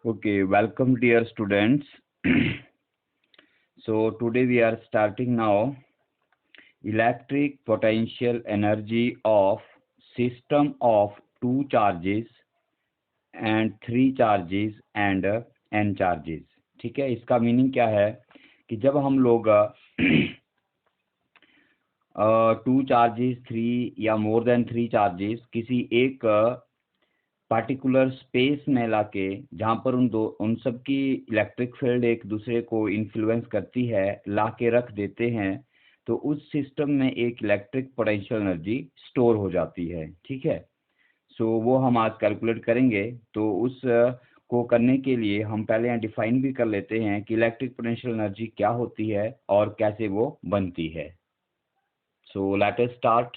Okay, welcome dear students. So today we are starting now electric potential energy of system of two charges and three charges and n charges. ठीक है, इसका meaning क्या है कि जब हम लोग टू चार्जेस थ्री या मोर देन थ्री चार्जेस किसी एक पार्टिकुलर स्पेस में लाके जहाँ पर उन सब की इलेक्ट्रिक फील्ड एक दूसरे को इन्फ्लुएंस करती है लाके रख देते हैं, तो उस सिस्टम में एक इलेक्ट्रिक पोटेंशियल एनर्जी स्टोर हो जाती है। ठीक है, सो वो हम आज कैलकुलेट करेंगे। तो उस को करने के लिए हम पहले यहाँ डिफाइन भी कर लेते हैं कि इलेक्ट्रिक पोटेंशियल एनर्जी क्या होती है और कैसे वो बनती है। So let us start.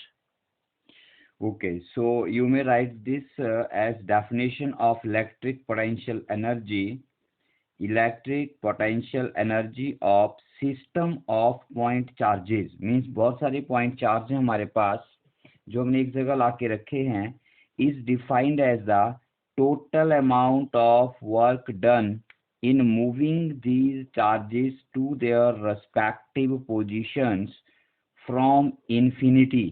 Okay, so you may write this as definition of electric potential energy. Electric potential energy of system of point charges means बहुत सारे point charge हैं हमारे पास जो हमने एक जगह ला के रखे हैं, is defined as the total amount of work done in moving these charges to their respective positions from infinity।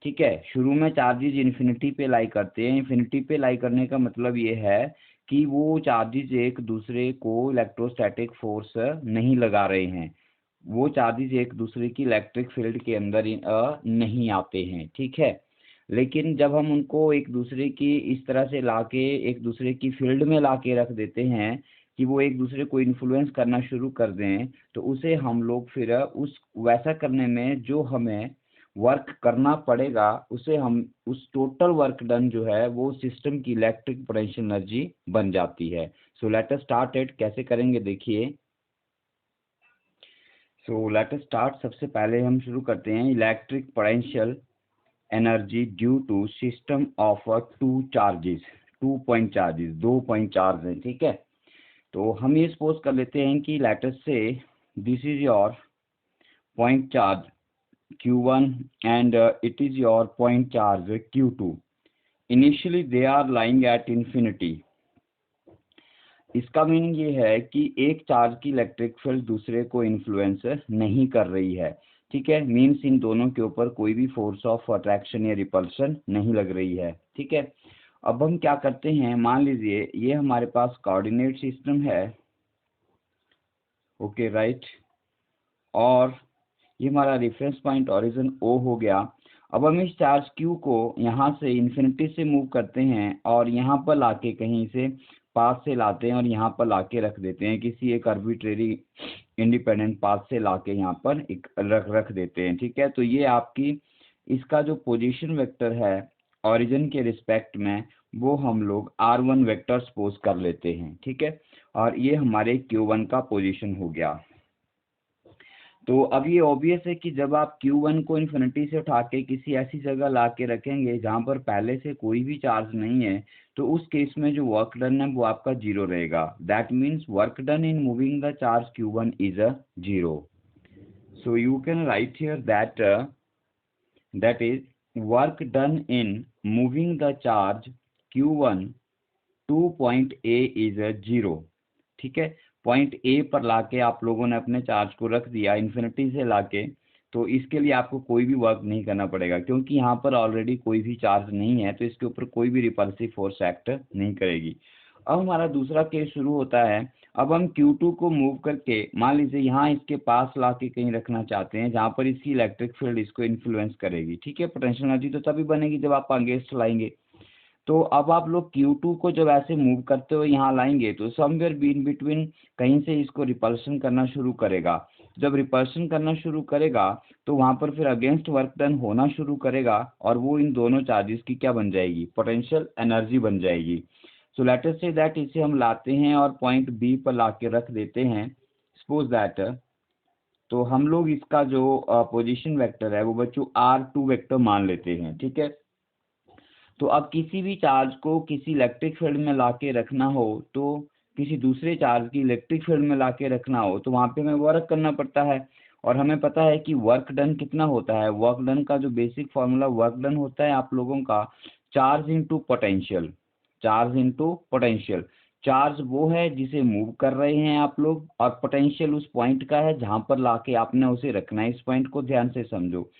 ठीक है, शुरू में चार्जेस इन्फिनिटी पे लाई करते हैं। इन्फिनिटी पे लाई करने का मतलब ये है कि वो चार्जेस एक दूसरे को इलेक्ट्रोस्टैटिक फोर्स नहीं लगा रहे हैं, वो चार्जेस एक दूसरे की इलेक्ट्रिक फील्ड के अंदर नहीं आते हैं। ठीक है, लेकिन जब हम उनको एक दूसरे की इस तरह से लाके एक दूसरे की फील्ड में लाके रख देते हैं कि वो एक दूसरे को इन्फ्लुएंस करना शुरू कर दें, तो उसे हम लोग फिर उस वैसा करने में जो हमें वर्क करना पड़ेगा उसे हम उस टोटल वर्क डन जो है वो सिस्टम की इलेक्ट्रिक पोटेंशियल एनर्जी बन जाती है। So let us start it. कैसे करेंगे देखिए। So let us start. सबसे पहले हम शुरू करते हैं electric potential energy due to system of two charges, 2 point charges, 2 point charge हैं। ठीक है, तो हम ये सपोज कर लेते हैं कि लेट अस से this is your point charge Q1 and it is your point charge Q2. Initially they are lying at infinity. इसका मीनिंग ये है कि एक चार्ज की इलेक्ट्रिक फील्ड दूसरे को इन्फ्लुएंस नहीं कर रही है। ठीक है, मीन्स इन दोनों के ऊपर कोई भी फोर्स ऑफ अट्रैक्शन या रिपल्शन नहीं लग रही है। ठीक है, अब हम क्या करते हैं, मान लीजिए ये हमारे पास कोऑर्डिनेट सिस्टम है। ओके राइट, और ये हमारा रेफरेंस पॉइंट ओरिजिन O हो गया। अब हम इस चार्ज Q को यहाँ से इन्फिनिटी से मूव करते हैं और यहाँ पर लाके कहीं से पास से लाते हैं और यहाँ पर लाके रख देते हैं, किसी एक आर्बिट्रेरी इंडिपेंडेंट पाथ से लाके यहाँ पर एक रख देते हैं। ठीक है, तो ये आपकी इसका जो पोजीशन वेक्टर है ओरिजिन के रिस्पेक्ट में वो हम लोग R1 वेक्टर सपोज कर लेते हैं। ठीक है, और ये हमारे Q1 का पोजीशन हो गया। तो अब ये ऑब्वियस है कि जब आप Q1 को इन्फिनिटी से उठा के किसी ऐसी जगह ला के रखेंगे जहाँ पर पहले से कोई भी चार्ज नहीं है, तो उस केस में जो वर्क डन है वो आपका जीरो रहेगा। That means work done in moving the charge Q1 is a zero. So you can write here that is work done in moving the charge Q1 two point A is a zero. ठीक है, point A पर लाके आप लोगों ने अपने charge को रख दिया इन्फिनिटी से लाके, तो इसके लिए आपको कोई भी वर्क नहीं करना पड़ेगा क्योंकि यहाँ पर ऑलरेडी कोई भी चार्ज नहीं है, तो इसके ऊपर कोई भी रिपल्सिव फोर्स एक्ट नहीं करेगी। अब हमारा दूसरा केस शुरू होता है। अब हम Q2 को मूव करके मान लीजिए यहाँ इसके पास लाके कहीं रखना चाहते हैं जहाँ पर इसकी इलेक्ट्रिक फील्ड इसको इन्फ्लुएंस करेगी। ठीक है, पोटेंशियल एनर्जी तो तभी बनेगी जब आप अगेंस्ट लाएंगे। तो अब आप लोग Q2 को जब ऐसे मूव करते हुए यहाँ लाएंगे तो समवेयर बीन बिटवीन कहीं से इसको रिपल्शन करना शुरू करेगा। जब रिपल्शन करना शुरू करेगा तो वहाँ पर फिर अगेंस्ट वर्क डन होना शुरू करेगा और वो इन दोनों चार्जेस की क्या बन जाएगी, पोटेंशियल एनर्जी बन जाएगी। सो लेट अस से दैट इसे हम लाते हैं और पॉइंट बी पर ला के रख देते हैं सपोज दैट। तो हम लोग इसका जो पोजीशन वेक्टर है वो बच्चों R2 वेक्टर मान लेते हैं। ठीक है, तो अब किसी भी चार्ज को किसी इलेक्ट्रिक फील्ड में लाके रखना हो, तो किसी दूसरे चार्ज की इलेक्ट्रिक फील्ड में लाके रखना हो तो वहाँ पे हमें वर्क करना पड़ता है। और हमें पता है कि वर्क डन कितना होता है। वर्क डन का जो बेसिक फॉर्मूला वर्क डन होता है आप लोगों का charge into potential, charge into potential. Charge वो है जिसे मूव कर रहे हैं आप लोग, और पोटेंशियल उस पॉइंट का है जहां पर लाके आपने उसे रखना है। इस पॉइंट को ध्यान से समझो।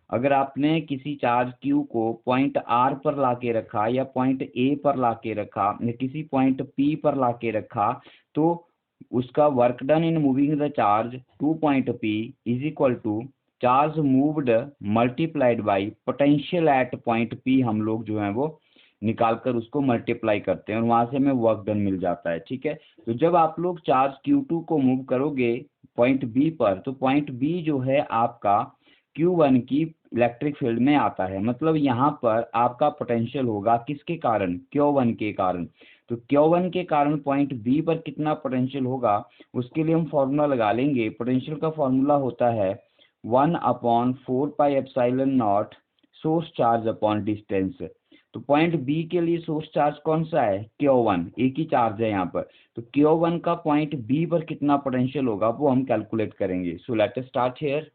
अगर आपने किसी चार्ज क्यू को पॉइंट आर पर लाके रखा, या पॉइंट ए पर लाके रखा, या किसी पॉइंट पी पर लाके रखा, तो उसका work done in moving the charge to point P is equal to charge moved multiplied by potential at point P. हम लोग जो है वो निकाल कर उसको मल्टीप्लाई करते हैं और वहां से हमें वर्क डन मिल जाता है। ठीक है, तो जब आप लोग चार्ज Q2 को मूव करोगे पॉइंट बी पर, तो पॉइंट बी जो है आपका Q1 की इलेक्ट्रिक फील्ड में आता है। मतलब यहाँ पर आपका पोटेंशियल होगा किसके कारण? Q1 के कारण। तो Q1 के कारण पॉइंट बी पर कितना पोटेंशियल होगा, उसके लिए हम फॉर्मूला लगा लेंगे। पोटेंशियल का फॉर्मूला होता है 1/4πε0 सोर्स चार्ज अपॉन डिस्टेंस। तो पॉइंट बी के लिए सोर्स चार्ज कौन सा है? Q1, एक ही चार्ज है यहाँ पर। तो Q1 का पॉइंट बी पर कितना पोटेंशियल होगा वो हम कैलकुलेट करेंगे। सो let us start here.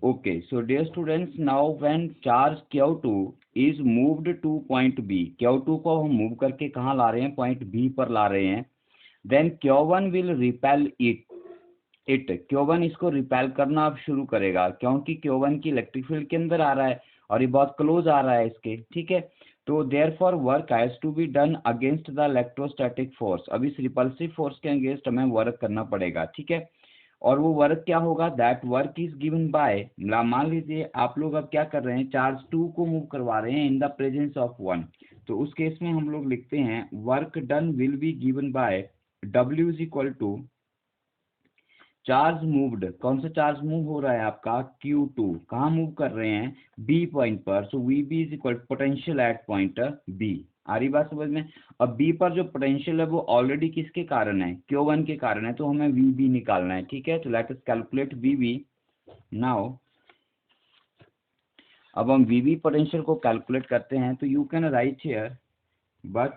Okay, so dear students, now when charge Q2 is moved to point B, Q2 को हम मूव करके कहाँ ला रहे हैं? पॉइंट B पर ला रहे हैं। Then Q1 will repel it, Q1 इसको रिपेल करना अब शुरू करेगा, क्योंकि Q1 की इलेक्ट्रिक फील्ड के अंदर आ रहा है और ये बहुत क्लोज आ रहा है इसके। ठीक है, तो therefore work has to be done against the electrostatic force. अब इस रिपल्सिव फोर्स के अगेंस्ट हमें वर्क करना पड़ेगा। ठीक है, और वो वर्क क्या होगा? That work is given by, मान लीजिए आप लोग अब क्या कर रहे हैं, चार्ज 2 को मूव करवा रहे हैं इन द प्रेजेंस ऑफ 1। तो उस केस में हम लोग लिखते हैं work done will be given by W is equal to charge moved. कौन सा चार्ज मूव हो रहा है आपका? Q2। कहाँ मूव कर रहे हैं? B पॉइंट पर। सो VB is equal potential at point B। आ रही बात समझ में? अब B पर जो पोटेंशियल है वो ऑलरेडी किसके कारण है? Q1 के कारण है, तो हमें VB निकालना है। ठीक है, तो let us calculate VB now. अब हम VB पोटेंशियल को कैलकुलेट करते हैं, तो you can write here but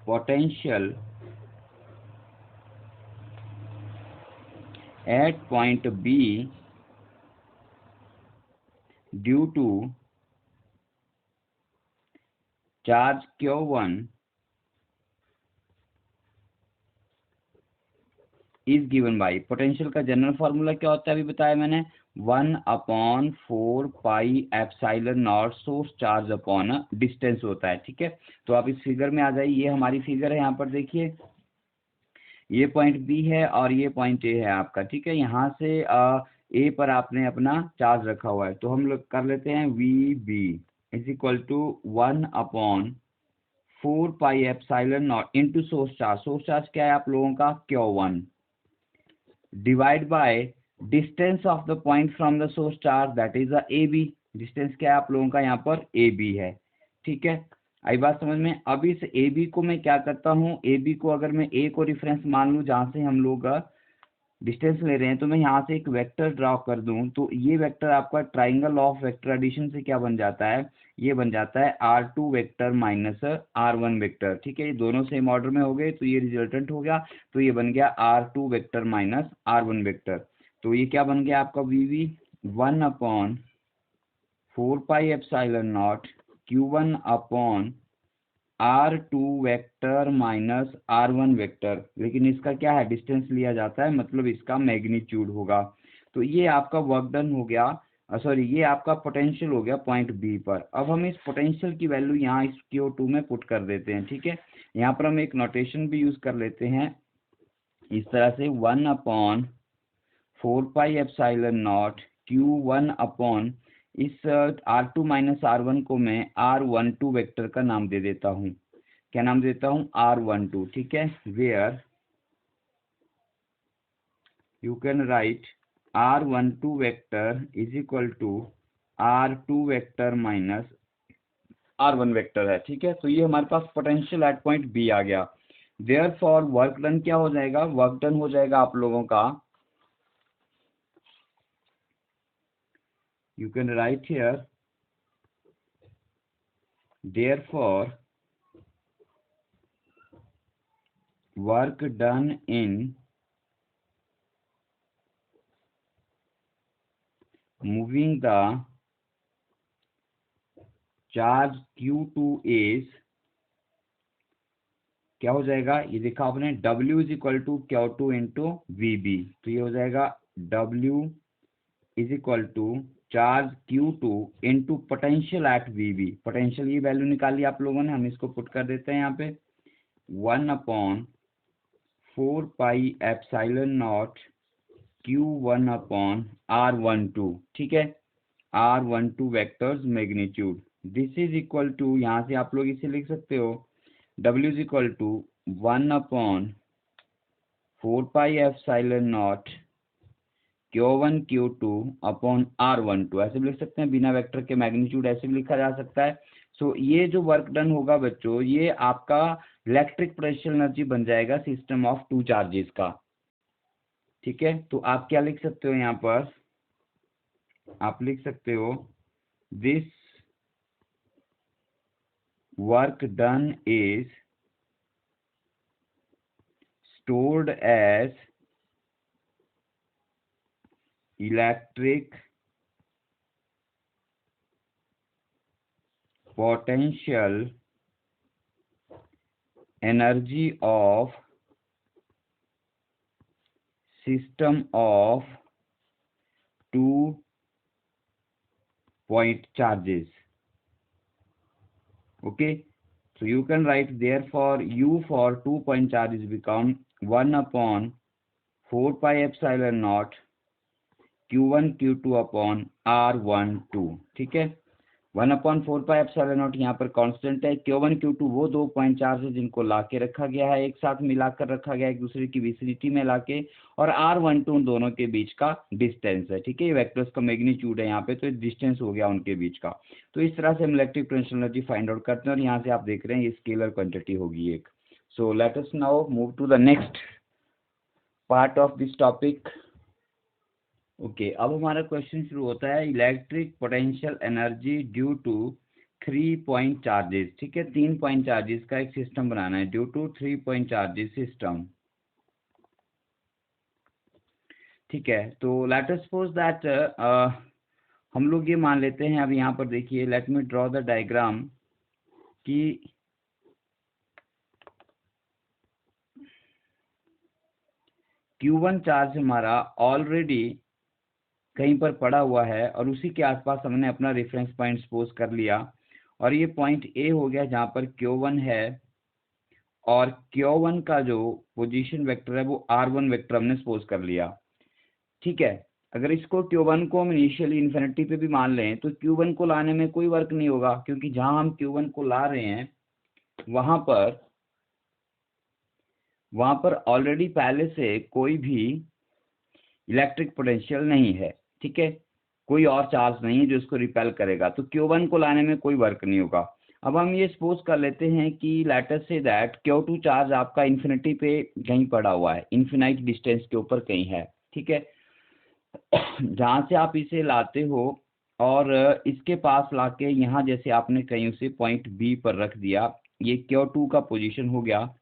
potential at point B due to charge Q1 is given by, potential का जनरल फार्मूला क्या होता है अभी बताया मैंने, 1/4πε0 सोर्स चार्ज अपॉन डिस्टेंस होता है। ठीक है, तो आप इस फिगर में आ जाइए। ये हमारी फिगर है, यहाँ पर देखिए ये पॉइंट बी है और ये पॉइंट ए है आपका। ठीक है, यहाँ से ए पर आपने अपना चार्ज रखा हुआ है, तो हम लोग कर लेते हैं V B is equal to 1/4πε0 into source charge. Source charge क्या है आप लोगों का? Q1 divide by distance of the point from the source charge that is A B. Distance क्या है आप लोगों का? यहाँ पर ए बी है। ठीक है, आई बात समझ में? अब इस ए बी को मैं क्या करता हूँ, ए बी को अगर मैं ए को रेफरेंस मान लूँ जहाँ से हम लोग डिस्टेंस ले रहे हैं, तो मैं यहाँ से एक वेक्टर ड्रॉ कर दूं, तो ये वेक्टर आपका ट्राइंगल ऑफ वेक्टर एडिशन से क्या बन जाता है? ये बन जाता है R2 vector minus R1 vector. ठीक है, ये दोनों सेम ऑर्डर में हो गए, तो ये रिजल्टेंट हो गया। तो ये बन गया R2 vector minus R1 vector. तो ये क्या बन गया आपका? VV 1/4πε0 Q1 upon R2 vector minus R1 vector. लेकिन इसका क्या है? डिस्टेंस लिया जाता है, मतलब इसका मैग्नीट्यूड होगा। तो ये आपका वर्क डन हो गया, सॉरी ये आपका पोटेंशियल हो गया पॉइंट बी पर। अब हम इस पोटेंशियल की वैल्यू यहाँ इस Q2 में पुट कर देते हैं। ठीक है, यहाँ पर हम एक नोटेशन भी यूज कर लेते हैं इस तरह से 1/4πε0 Q1 अपॉन इस R2 माइनस R1 को मैं R12 वेक्टर का नाम दे देता हूँ। क्या नाम देता हूँ? R12। ठीक है, where you can write R12 vector is equal to R2 vector minus R1 vector है। ठीक है, तो ये हमारे पास पोटेंशियल एट पॉइंट बी आ गया। देयरफॉर वर्क डन क्या हो जाएगा? वर्क डन हो जाएगा आप लोगों का, you can write here therefore work done in moving the charge Q2 is क्या हो जाएगा, ये देखा आपने, W is equal to Q2 into VB। तो ये हो जाएगा W is equal to charge Q2 into potential at VB। Potential की वैल्यू निकाली आप लोगों ने, हम इसको पुट कर देते हैं यहाँ पे 1/4πε0 Q1/R12, ठीक है, R12 vectors magnitude. This is equal to, यहाँ से आप लोग इसे लिख सकते हो W is equal to 1/4πε0 Q1 Q2/R12, ऐसे भी लिख सकते हैं, बिना वेक्टर के मैग्नीट्यूड ऐसे भी लिखा जा सकता है। सो ये जो वर्क डन होगा बच्चों, ये आपका इलेक्ट्रिक पोटेंशियल एनर्जी बन जाएगा सिस्टम ऑफ टू चार्जेस का, ठीक है। तो आप क्या लिख सकते हो यहाँ पर, आप लिख सकते हो this work done is stored as electric potential energy of system of two point charges. Okay, so you can write therefore U for 2 point charges become 1/4πε0 Q1 Q2/R12, ठीक है। 1/4πε0 यहाँ पर कांस्टेंट है, Q1 Q2 वो 2 point charge है जिनको लाके रखा गया है, एक साथ मिलाकर रखा गया है एक दूसरे की विसिनिटी में लाके, और R12 दोनों के बीच का डिस्टेंस है, ठीक है। ये वेक्टर्स का मैग्नीट्यूड है यहाँ पे, तो डिस्टेंस हो गया उनके बीच का। तो इस तरह से हम electric potential energy find out करते हैं, और यहाँ से आप देख रहे हैं ये स्केलर क्वांटिटी होगी एक। So let us now move to the next part of this topic. Okay, अब हमारा क्वेश्चन शुरू होता है, electric potential energy due to 3 point charges, ठीक है। 3 पॉइंट चार्जेस का एक सिस्टम बनाना है, due to 3 point charges system, ठीक है। तो लेट अस सपोज दैट हम लोग ये मान लेते हैं, अब यहाँ पर देखिए, let me draw the diagram कि Q1 चार्ज हमारा ऑलरेडी कहीं पर पड़ा हुआ है, और उसी के आसपास हमने अपना रेफरेंस पॉइंट सपोज कर लिया, और ये पॉइंट ए हो गया जहाँ पर Q1 है, और Q1 का जो पोजीशन वेक्टर है वो R1 वेक्टर हमने सपोज कर लिया, ठीक है। अगर इसको Q1 को हम इनिशियली इन्फिनिटी पे भी मान लें तो Q1 को लाने में कोई वर्क नहीं होगा, क्योंकि जहां हम Q1 को ला रहे हैं वहां पर ऑलरेडी पहले से कोई भी इलेक्ट्रिक पोटेंशियल नहीं है, ठीक है, कोई और चार्ज नहीं है जो इसको रिपेल करेगा, तो Q1 को लाने में कोई वर्क नहीं होगा। अब हम ये सपोज कर लेते हैं कि let us say that Q2 charge आपका इन्फिनिटी पे कहीं पड़ा हुआ है, इन्फिनाइट डिस्टेंस के ऊपर कहीं है, ठीक है। जहां से आप इसे लाते हो और इसके पास लाके यहाँ जैसे आपने कहीं उसे पॉइंट बी पर रख दिया, ये Q2 का पोजीशन हो गया,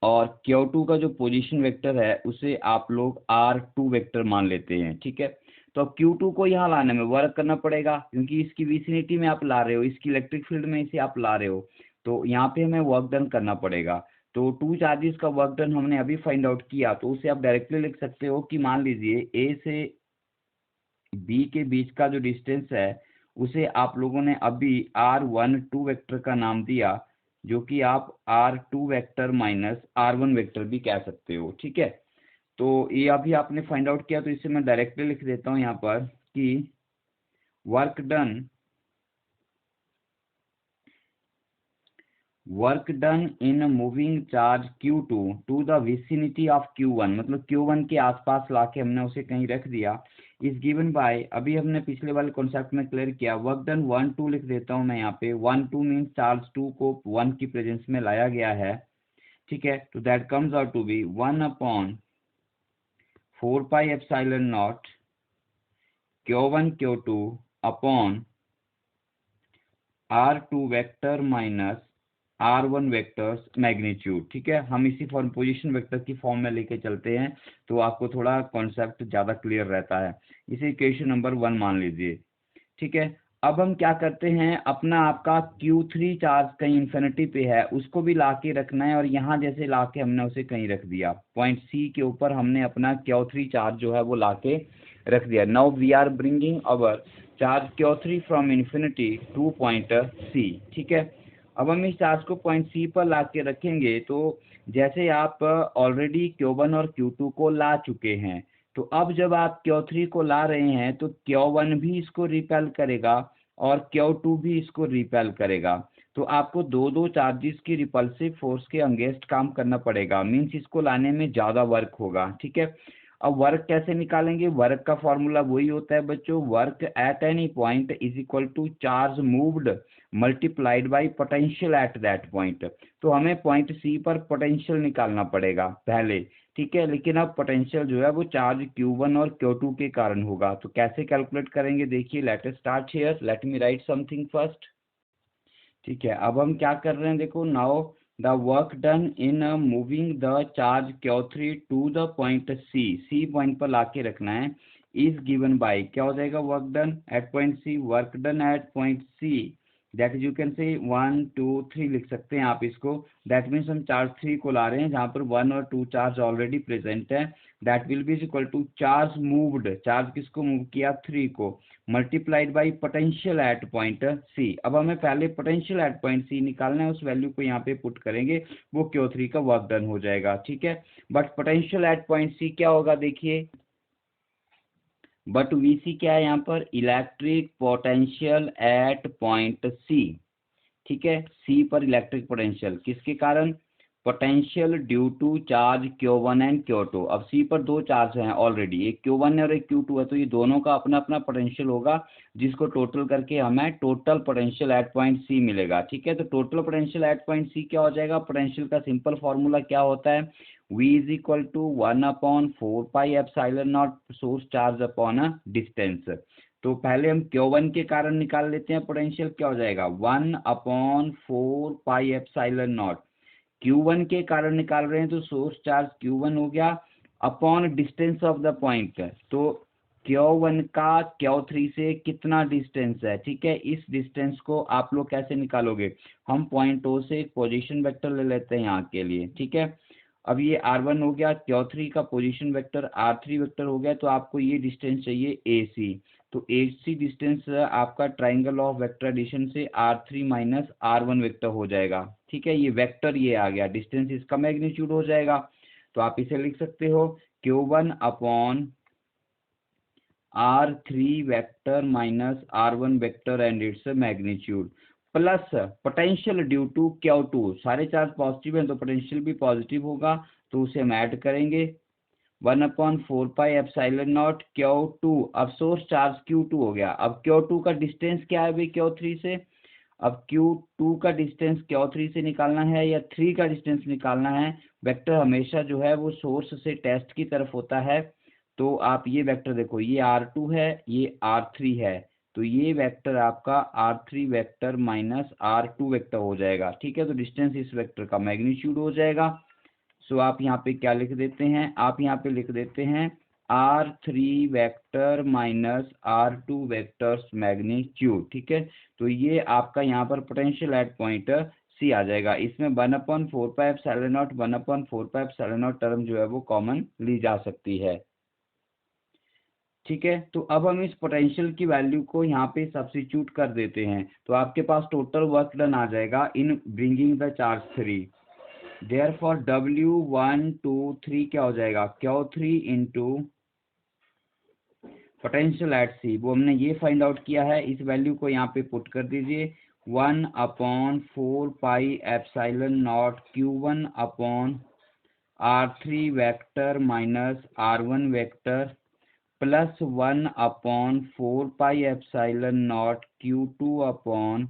और Q2 का जो पोजीशन वेक्टर है उसे आप लोग R2 वेक्टर मान लेते हैं, ठीक है। तो अब Q2 को यहाँ लाने में वर्क करना पड़ेगा, क्योंकि इसकी विसिनिटी में आप ला रहे हो, इसकी इलेक्ट्रिक फील्ड में इसे आप ला रहे हो, तो यहाँ पे हमें वर्क डन करना पड़ेगा। तो 2 चार्जेस का वर्क डन हमने अभी फाइंड आउट किया, तो उसे आप डायरेक्टली लिख सकते हो कि मान लीजिए A से B के बीच का जो डिस्टेंस है उसे आप लोगों ने अभी R12 वेक्टर का नाम दिया, जो कि आप R2 vector minus R1 vector भी कह सकते हो, ठीक है। तो ये अभी आपने फाइंड आउट किया, तो इसे मैं डायरेक्टली लिख देता हूँ यहाँ पर कि work done in moving charge Q2 to the vicinity of Q1, मतलब Q1 के आसपास लाके हमने उसे कहीं रख दिया, इज गिवन बाय, अभी हमने पिछले वाले कॉन्सेप्ट में क्लियर किया, वर्क डन 1 2 लिख देता हूँ मैं यहाँ पे, 1 2 मीन्स चार्ज 2 को 1 की प्रेजेंस में लाया गया है, ठीक है। तो that comes out to be 1/4πε0 Q1 Q2 upon R2 vector minus R1 vector's magnitude, ठीक है। हम इसी फॉर्म पोजीशन वेक्टर की फॉर्म में लेके चलते हैं, तो आपको थोड़ा कॉन्सेप्ट ज़्यादा क्लियर रहता है। इसे इक्वेशन नंबर 1 मान लीजिए, ठीक है। अब हम क्या करते हैं, अपना आपका Q3 चार्ज कहीं इन्फिनिटी पे है उसको भी ला के रखना है, और यहाँ जैसे ला के हमने उसे कहीं रख दिया, पॉइंट सी के ऊपर हमने अपना Q3 चार्ज जो है वो ला के रख दिया। Now we are bringing our charge Q3 from infinity to point C. ठीक है, अब हम इस चार्ज को पॉइंट सी पर ला के रखेंगे, तो जैसे आप ऑलरेडी Q1 और Q2 को ला चुके हैं, तो अब जब आप Q3 को ला रहे हैं तो Q1 भी इसको रिपेल करेगा और Q2 भी इसको रिपेल करेगा। तो आपको दो दो चार्जेस की रिपल्सिव फोर्स के अगेंस्ट काम करना पड़ेगा, मीन्स इसको लाने में ज़्यादा वर्क होगा। ठीक है, अब वर्क कैसे निकालेंगे, वर्क का फॉर्मूला वही होता है बच्चों, work at any point is equal to charge moved multiplied by potential at that point. तो हमें पॉइंट सी पर पोटेंशियल निकालना पड़ेगा पहले। ठीक है, लेकिन अब पोटेंशियल जो है वो चार्ज Q1 और Q2 के कारण होगा, तो कैसे कैलकुलेट करेंगे देखिए, let us start here, let me write something first. ठीक है, अब हम क्या कर रहे हैं, देखो, now the work done in moving the charge Q3 to the point C point पर लाके रखना है, इज गिवन बाय, क्या हो जाएगा, work done at point C, work done at point C, that is you can say 1 2 3 लिख सकते हैं आप इसको। दैट मीन्स हम चार्ज 3 को ला रहे हैं जहाँ पर 1 और 2 चार्ज ऑलरेडी प्रेजेंट है। That will be equal to charge moved, charge किसको मूव किया, 3 को, multiplied by potential at point C. अब हमें पहले पोटेंशियल एट पॉइंट सी निकालना है, उस वैल्यू को यहाँ पे पुट करेंगे, वो Q3 का वर्क डन हो जाएगा। ठीक है, but potential at point C क्या होगा देखिए, बट VC क्या है यहाँ पर, electric potential at point C. ठीक है, सी पर इलेक्ट्रिक पोटेंशियल किसके कारण, potential due to charge Q1 and Q2। अब सी पर दो चार्ज हैं ऑलरेडी, एक Q1 है और एक Q2 है, तो ये दोनों का अपना अपना पोटेंशियल होगा, जिसको टोटल करके हमें total potential at point C मिलेगा। ठीक है, तो total potential at point C क्या हो जाएगा, पोटेंशियल का सिंपल फॉर्मूला क्या होता है, V is equal to 1/4 pi epsilon naught source charge upon a distance. तो पहले हम Q1 के कारण निकाल लेते हैं, पोटेंशियल क्या हो जाएगा, 1/4 पाई एप्सिलॉन नॉट, Q1 के कारण निकाल रहे हैं तो सोर्स चार्ज Q1 हो गया upon distance of the point. तो Q1 का Q3 से कितना डिस्टेंस है। ठीक है, इस डिस्टेंस को आप लोग कैसे निकालोगे, हम पॉइंट O से एक पोजीशन वेक्टर ले लेते हैं यहाँ के लिए। ठीक है, अब ये R1 हो गया, Q3 का पोजीशन वेक्टर R3 वेक्टर हो गया, तो आपको ये डिस्टेंस चाहिए AC। तो AC डिस्टेंस आपका ट्राइंगल ऑफ वेक्टर एडिशन से R3 माइनस R1 वेक्टर हो जाएगा। ठीक है, ये वेक्टर ये आ गया, डिस्टेंस इसका मैग्नीट्यूड हो जाएगा, तो आप इसे लिख सकते हो Q1 upon R3 vector minus R1 vector and its magnitude, plus potential due to Q2, सारे चार्ज पॉजिटिव हैं तो पोटेंशियल भी पॉजिटिव होगा, तो उसे हम ऐड करेंगे 1/4 पाई एप्सिलॉन नॉट Q2। अब सोर्स चार्ज Q2 हो गया, अब Q2 का डिस्टेंस क्या है भाई Q3 से, अब Q2 का डिस्टेंस Q3 से निकालना है या 3 का डिस्टेंस निकालना है, वेक्टर हमेशा जो है वो सोर्स से टेस्ट की तरफ होता है। तो आप ये वेक्टर देखो, ये R2 है, ये R3 है, तो ये वेक्टर आपका R3 vector minus R2 vector हो जाएगा। ठीक है, तो डिस्टेंस इस वेक्टर का मैग्नीट्यूड हो जाएगा। सो आप यहाँ पे क्या लिख देते हैं, आप यहाँ पे लिख देते हैं R3 vector minus R2 vector's magnitude. ठीक है, तो ये आपका यहाँ पर पोटेंशियल एट पॉइंट सी आ जाएगा, इसमें 1/4 pi epsilon not 1/4 pi epsilon not term जो है वो कॉमन ली जा सकती है। ठीक है, तो अब हम इस पोटेंशियल की वैल्यू को यहाँ पे सब्स्टिट्यूट कर देते हैं, तो आपके पास टोटल वर्क डन आ जाएगा in bringing the charge 3। Therefore W1 2 3 क्या हो जाएगा, Q3 इंटू पोटेंशियल एट सी, वो हमने ये फाइंड आउट किया है, इस वैल्यू को यहाँ पे पुट कर दीजिए 1/4 pi epsilon naught Q1 upon R3 vector minus R1 vector plus 1/4 pi epsilon not Q2 upon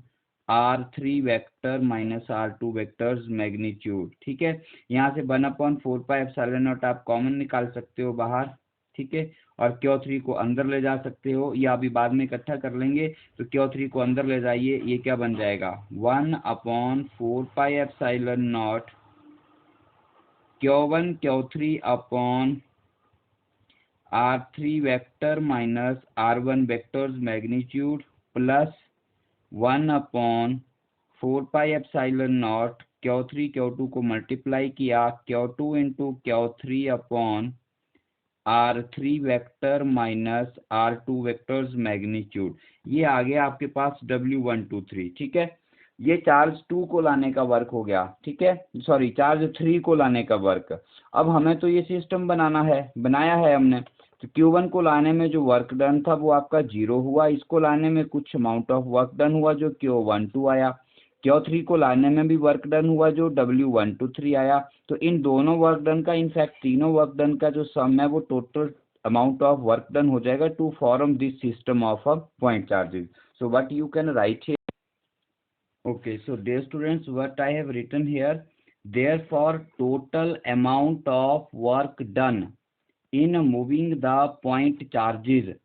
R3 vector minus R2 vector's magnitude. ठीक है, यहाँ से 1/4 पाई एप्सिलॉन नॉट आप कॉमन निकाल सकते हो बाहर। ठीक है, और Q3 को अंदर ले जा सकते हो, या अभी बाद में इकट्ठा कर लेंगे, तो Q3 को अंदर ले जाइए, ये क्या बन जाएगा 1/4 pi epsilon naught Q1 Q3 upon R3 vector minus R1 vector's magnitude plus 1/4πε0 Q3 Q2 को मल्टीप्लाई किया, Q2 into Q3 upon R3 vector minus R2 vector's magnitude. ये आ गया आपके पास W123। ठीक है, ये चार्ज 2 को लाने का वर्क हो गया। ठीक है, सॉरी चार्ज 3 को लाने का वर्क। अब हमें तो ये सिस्टम बनाया है हमने। तो Q1 को लाने में जो वर्क डन था वो आपका 0 हुआ, इसको लाने में कुछ अमाउंट ऑफ वर्क डन हुआ जो Q12 आया, Q3 को लाने में भी वर्क डन हुआ जो W123 आया। तो इन दोनों वर्क डन का, इनफैक्ट तीनों वर्क डन का जो सम है वो total amount of work done हो जाएगा to form this system of a point charges. So what you can write here? Okay, so dear students, what I have written here, therefore total amount of work done in moving the point charges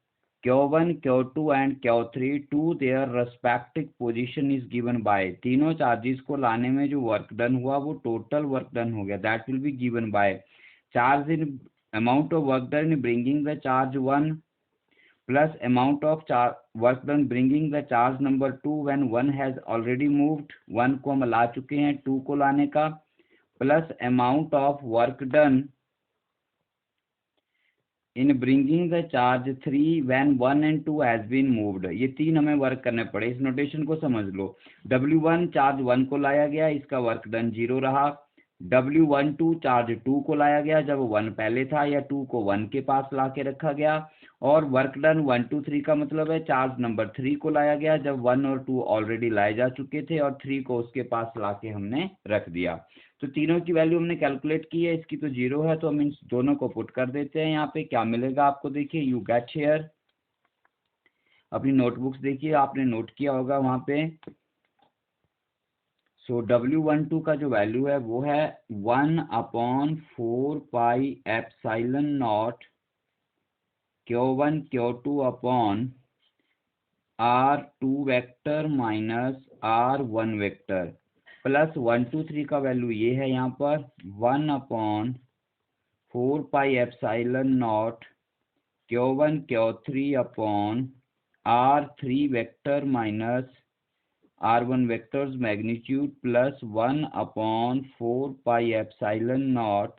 Q1, Q2 and Q3 to their respective position is given by, तीनों charges को लाने में जो work done हुआ वो total work done हो गया, that will be given by charge in amount of work done in bringing the charge 1 plus amount of work done bringing the charge number 2 when 1 has already moved, 1 को हम ला चुके हैं 2 को लाने का, plus amount of work done in bringing the charge 3 when 1 and 2 has been moved। ये तीन हमें वर्क करने पड़े, इस नोटेशन को समझ लो। W1 चार्ज 1 को लाया गया, इसका वर्क डन 0 रहा। W12 चार्ज 2 को लाया गया जब 1 पहले था, या 2 को 1 के पास ला के रखा गया। और वर्क डन 1 2 3 का मतलब है चार्ज नंबर 3 को लाया गया जब 1 और 2 ऑलरेडी लाए जा चुके थे और 3 को उसके पास ला के हमने रख दिया। तो तीनों की वैल्यू हमने कैलकुलेट की है, इसकी तो 0 है तो हम इन दोनों को पुट कर देते हैं। यहाँ पे क्या मिलेगा आपको, देखिए यू गेट हियर, अपनी नोटबुक्स देखिए, आपने नोट किया होगा वहाँ पे। सो W12 का जो वैल्यू है वो है 1/4πε0 Q1 Q2 upon R2 vector minus R1 vector plus 1 2 3 का वैल्यू ये है यहाँ पर 1/4πε0 Q1 Q3 upon R3 vector minus R1 vector's magnitude plus 1/4πε0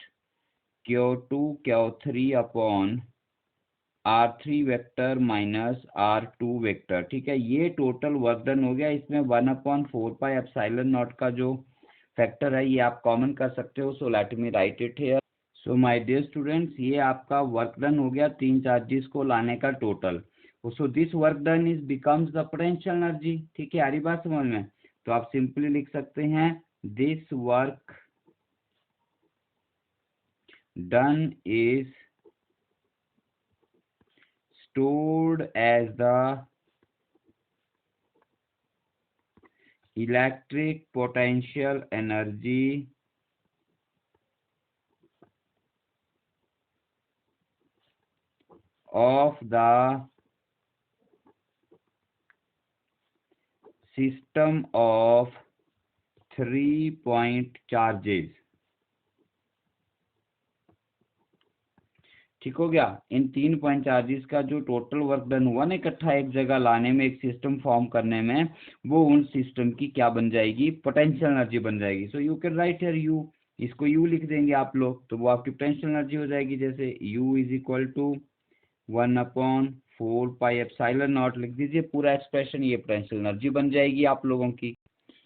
Q2 Q3 upon R3 vector minus R2 vector. ठीक है, ये टोटल वर्क डन हो गया। इसमें 1/4πε0 का जो फैक्टर है ये आप कॉमन कर सकते हो। So let me write it here. So my dear students, ये आपका वर्क डन हो गया तीन चार्जेस को लाने का total. So this work done is becomes the potential energy. ठीक है, आ रही बात समझ में? तो आप सिंपली लिख सकते हैं this work done is stored as the electric potential energy of the system of 3 point charges। ठीक हो गया, इन 3 पॉइंट चार्जेस का जो टोटल वर्क डन हुआ ना इकट्ठा एक जगह लाने में, एक सिस्टम फॉर्म करने में, वो उन सिस्टम की क्या बन जाएगी, पोटेंशियल एनर्जी बन जाएगी। So you can write here you, इसको यू लिख देंगे आप लोग तो वो आपकी पोटेंशियल एनर्जी हो जाएगी। जैसे यू इज इक्वल टू 1/4πε0 लिख दीजिए पूरा एक्सप्रेशन, ये पोटेंशियल एनर्जी बन जाएगी आप लोगों की।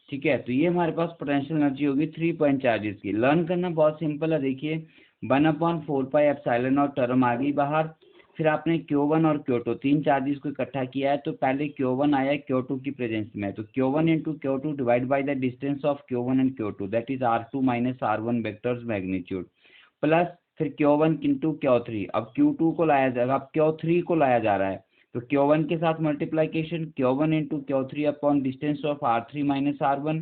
ठीक है, तो ये हमारे पास पोटेंशियल एनर्जी होगी 3 पॉइंट चार्जेस की। लर्न करना बहुत सिंपल है, देखिए 1/4πε0 टर्म आ गई बाहर, फिर आपने Q1 और Q2 तीन चार्जेस को इकट्ठा किया है तो पहले Q1 आया Q2 की प्रेजेंस में, तो Q1 into Q2 divide by the distance of Q1 and Q2 that is R2 minus R1 vector's magnitude plus फिर Q1 इंटू Q3। अब Q2 को लाया जाएगा, अब Q3 को लाया जा रहा है तो Q1 के साथ multiplication Q1 into Q3 upon distance of R3 minus R1,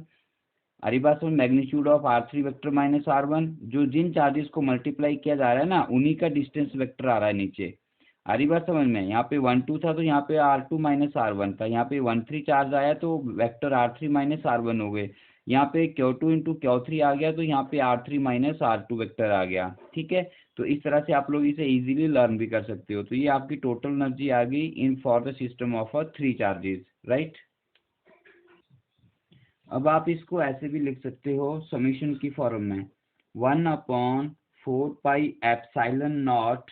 अरे बात समझ, magnitude of R3 vector minus R1, जो जिन चार्जेस को मल्टीप्लाई किया जा रहा है ना उन्हीं का डिस्टेंस वेक्टर आ रहा है नीचे। आ रही बात समझ में? यहाँ पे 1 2 था तो यहाँ पे R2 माइनस R1 था, यहाँ पे 1 3 चार्ज आया तो वेक्टर R3 माइनस R1 हो गए, यहाँ पे Q2 इंटू Q3 आ गया तो यहाँ पे R3 माइनस R2 वेक्टर आ गया। ठीक है, तो इस तरह से आप लोग इसे इजीली लर्न भी कर सकते हो। तो ये आपकी टोटल एनर्जी आ गई in for the system of 3 charges, right. अब आप इसको ऐसे भी लिख सकते हो समीशन की फॉर्म में, 1/4 पाई एप्सिलॉन नॉट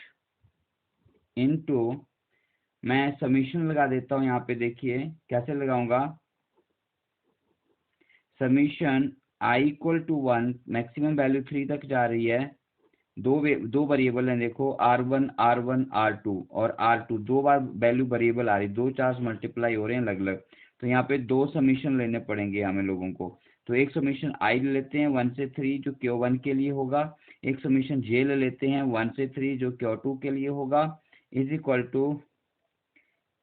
इनटू, मैं समीशन लगा देता हूँ यहाँ पे, देखिए कैसे लगाऊंगा। Summation I equal to 1, maximum value 3 तक जा रही है। दो वेरिएबल हैं, देखो R1 R2 और R2, दो बार वैल्यू वेरिएबल आ रही, दो चार्ज मल्टीप्लाई हो रहे हैं अलग अलग। तो यहाँ पे दो समीशन लेने पड़ेंगे हमें लोगों को। तो एक समीशन I ले लेते हैं 1 से 3 जो Q1 के लिए होगा, एक समीशन J ले लेते हैं 1 से 3 जो Q2 के लिए होगा, is equal to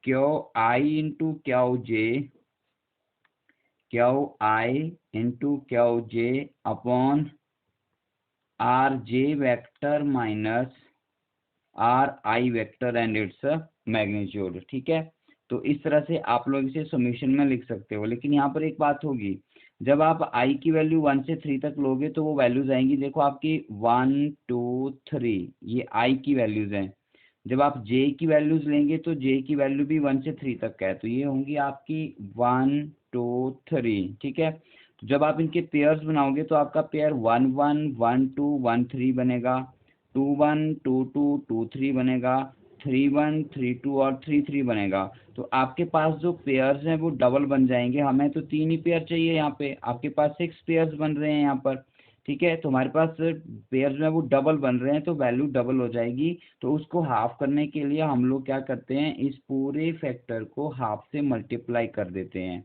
QI into QJ upon RJ vector minus RI vector and its magnitude. ठीक है, तो इस तरह से आप लोग इसे समीशन में लिख सकते हो। लेकिन यहाँ पर एक बात होगी, जब आप I की वैल्यू 1 से 3 तक लोगे तो वो वैल्यूज आएंगी, देखो आपकी 1 2 3, ये I की वैल्यूज हैं। जब आप J की वैल्यूज लेंगे तो J की वैल्यू भी 1 से 3 तक का है, तो ये होंगी आपकी 1 2 3। ठीक है, तो जब आप इनके पेयर्स बनाओगे तो आपका पेयर 1 1 1 2 1 3 बनेगा, 2 1 2 2 2 3 बनेगा, 3 1 3 2 और 3 3 बनेगा। तो आपके पास जो पेयर्स हैं वो डबल बन जाएंगे। हमें तो 3 ही पेयर चाहिए, यहाँ पे आपके पास 6 पेयर्स बन रहे हैं यहाँ पर। ठीक है, तो हमारे पास पेयर्स में वो डबल बन रहे हैं, तो वैल्यू डबल हो जाएगी। तो उसको हाफ करने के लिए हम लोग क्या करते हैं, इस पूरे फैक्टर को हाफ से मल्टीप्लाई कर देते हैं।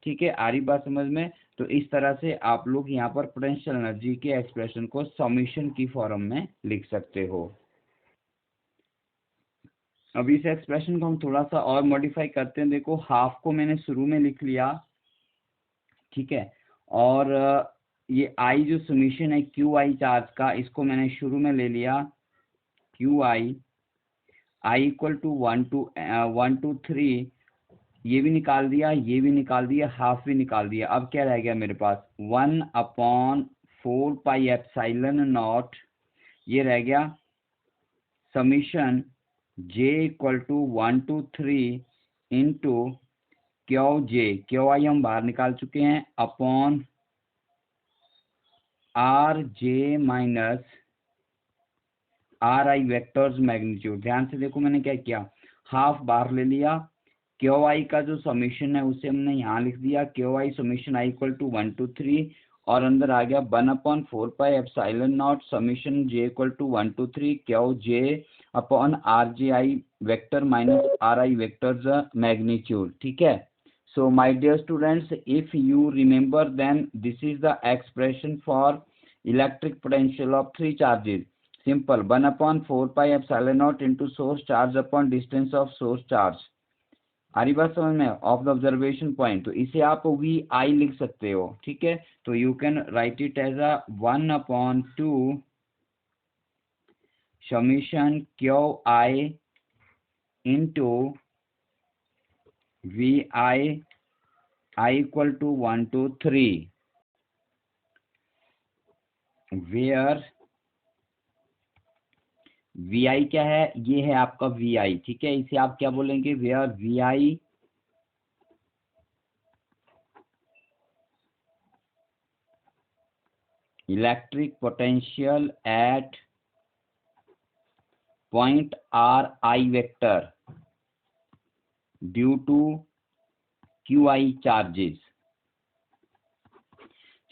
ठीक है, आ रही बात समझ में। तो इस तरह से आप लोग यहाँ पर पोटेंशियल एनर्जी के एक्सप्रेशन को समीशन की फॉर्म में लिख सकते हो। अब इस एक्सप्रेशन को हम थोड़ा सा और मॉडिफाई करते हैं। देखो हाफ को मैंने शुरू में लिख लिया, ठीक है, और ये आई जो समीशन है क्यू आई चार्ज का, इसको मैंने शुरू में ले लिया, क्यू आई इक्वल टू 1 2 3, ये भी निकाल दिया, ये भी निकाल दिया, हाफ भी निकाल दिया। अब क्या रह गया मेरे पास, 1/4 पाई एप्सिलॉन नॉट, ये रह गया summation J equal to 1 2 3 into Q I हम बाहर निकाल चुके हैं, upon RJ minus RI vectors magnitude. ध्यान से देखो मैंने क्या किया, हाफ बाहर ले लिया, क्यू आई का जो समीशन है उसे हमने यहाँ लिख दिया, Q I summation I equal to 1 2 3, और अंदर आ गया 1/4 pi epsilon naught summation J equal to 1 2 3 QJ upon RJI vector minus RI vectors magnitude. ठीक है, so my dear students, if you remember, then this is the expression for electric potential of three charges. Simple, 1/4 pi epsilon not into source charge upon distance of source charge। आ रही बात समझ में, of the observation point. तो इसे आप we आई लिख सकते हो। ठीक है, तो you can write it as a 1/2 summation Q I into V I equal to 1 2 3, where V I क्या है, ये है आपका वी आई। ठीक है, इसे आप क्या बोलेंगे, where V I electric potential at point R I vector due to Q I charges.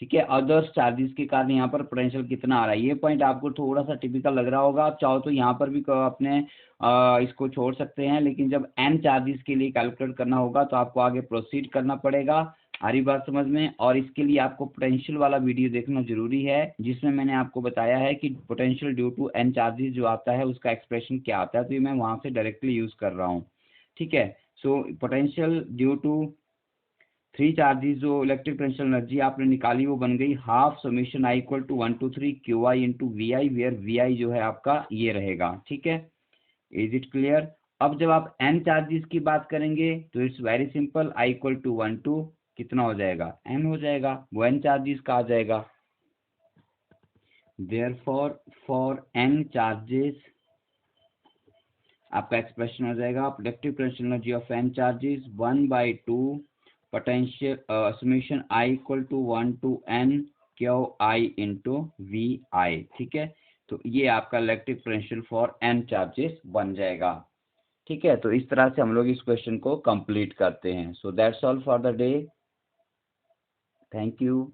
ठीक है, अदर्स चार्जेस के कारण यहाँ पर पोटेंशियल कितना आ रहा है, ये पॉइंट आपको थोड़ा सा टिपिकल लग रहा होगा। आप चाहो तो यहाँ पर भी अपने इसको छोड़ सकते हैं, लेकिन जब एन चार्जेस के लिए कैलकुलेट करना होगा तो आपको आगे प्रोसीड करना पड़ेगा। आ रही बात समझ में, और इसके लिए आपको पोटेंशियल वाला वीडियो देखना जरूरी है, जिसमें मैंने आपको बताया है कि potential due to N charges जो आता है उसका एक्सप्रेशन क्या आता है, तो ये मैं वहां से डायरेक्टली यूज कर रहा हूँ। ठीक है, so potential due to three charges, जो इलेक्ट्रिक पोटेंशियल एनर्जी आपने निकाली वो बन गई half summation I equal to 1 2 3 Q I into V I, where V I जो है आपका ये रहेगा। ठीक है, इज इट क्लियर। अब जब आप एन चार्जेस की बात करेंगे तो it's very simple, I equal to 1 2 कितना हो जाएगा, एन हो जाएगा, वो एन चार्जेस का आ जाएगा। देयरफॉर फॉर एन चार्जेस आपका एक्सप्रेशन हो जाएगा electric potential energy of N charges 1/2 potential summation I equal to 1 to n QI into VI। ठीक है, तो ये आपका electric potential for n charges बन जाएगा। ठीक है, तो इस तरह से हम लोग इस क्वेश्चन को कंप्लीट करते हैं। So that's all for the day. Thank you.